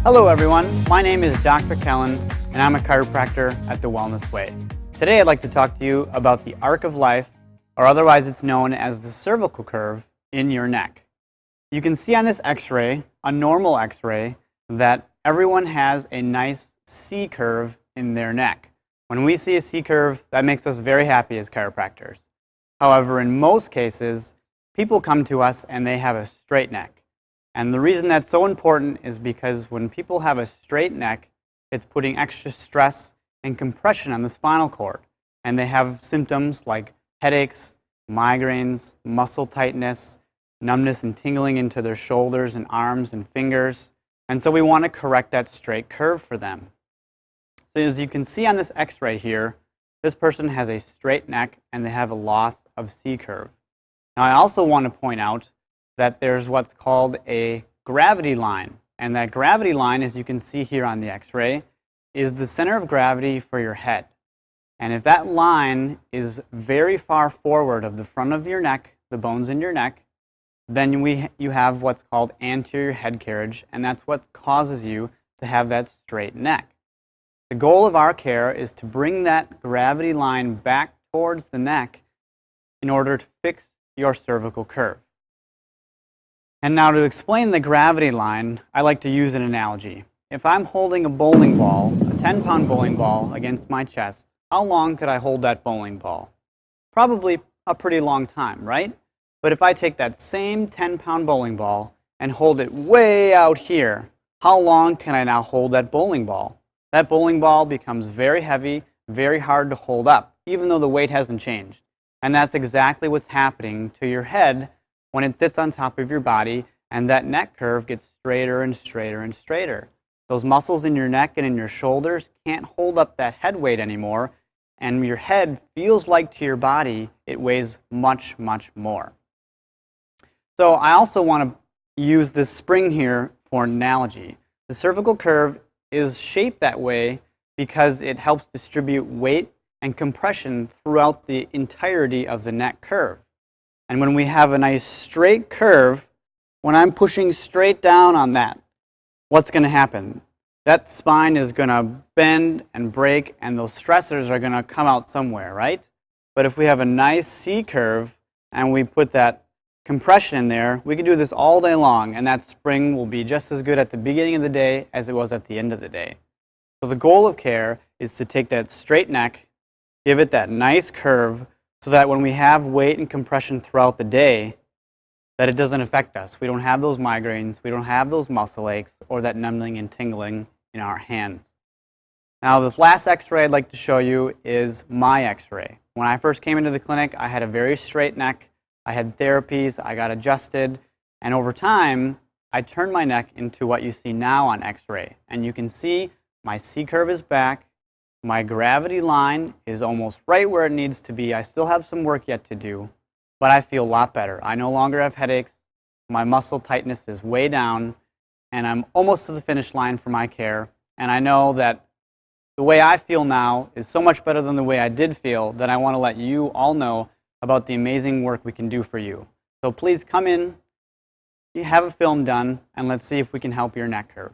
Hello everyone, my name is Dr. Kellen and I'm a chiropractor at The Wellness Way. Today I'd like to talk to you about the arc of life, or otherwise it's known as the cervical curve in your neck. You can see on this x-ray, a normal x-ray, that everyone has a nice C curve in their neck. When we see a C curve, that makes us very happy as chiropractors. However, in most cases, people come to us and they have a straight neck. And the reason that's so important is because when people have a straight neck, it's putting extra stress and compression on the spinal cord. And they have symptoms like headaches, migraines, muscle tightness, numbness and tingling into their shoulders and arms and fingers. And so we want to correct that straight curve for them. So as you can see on this x-ray here, this person has a straight neck and they have a loss of C curve. Now I also want to point out that there's what's called a gravity line. And that gravity line, as you can see here on the x-ray, is the center of gravity for your head. And if that line is very far forward of the front of your neck, the bones in your neck, then you have what's called anterior head carriage, and that's what causes you to have that straight neck. The goal of our care is to bring that gravity line back towards the neck in order to fix your cervical curve. And now to explain the gravity line, I like to use an analogy. If I'm holding a bowling ball, a 10-pound bowling ball against my chest, how long could I hold that bowling ball? Probably a pretty long time, right? But if I take that same 10-pound bowling ball and hold it way out here, how long can I now hold that bowling ball? That bowling ball becomes very heavy, very hard to hold up, even though the weight hasn't changed. And that's exactly what's happening to your head when it sits on top of your body, and that neck curve gets straighter and straighter and straighter. Those muscles in your neck and in your shoulders can't hold up that head weight anymore, and your head feels like to your body it weighs much, much more. So I also want to use this spring here for an analogy. The cervical curve is shaped that way because it helps distribute weight and compression throughout the entirety of the neck curve. And when we have a nice straight curve, when I'm pushing straight down on that, what's going to happen? That spine is going to bend and break, and those stressors are going to come out somewhere, right? But if we have a nice C curve and we put that compression in there, we can do this all day long, and that spring will be just as good at the beginning of the day as it was at the end of the day. So the goal of care is to take that straight neck, give it that nice curve, so that when we have weight and compression throughout the day, that it doesn't affect us. We don't have those migraines, we don't have those muscle aches, or that numbing and tingling in our hands. Now this last x-ray I'd like to show you is my x-ray. When I first came into the clinic, I had a very straight neck. I had therapies, I got adjusted, and over time, I turned my neck into what you see now on x-ray. And you can see my C curve is back. My gravity line is almost right where it needs to be. I still have some work yet to do, but I feel a lot better. I no longer have headaches. My muscle tightness is way down, and I'm almost to the finish line for my care. And I know that the way I feel now is so much better than the way I did feel that I want to let you all know about the amazing work we can do for you. So please come in, have a film done, and let's see if we can help your neck curve.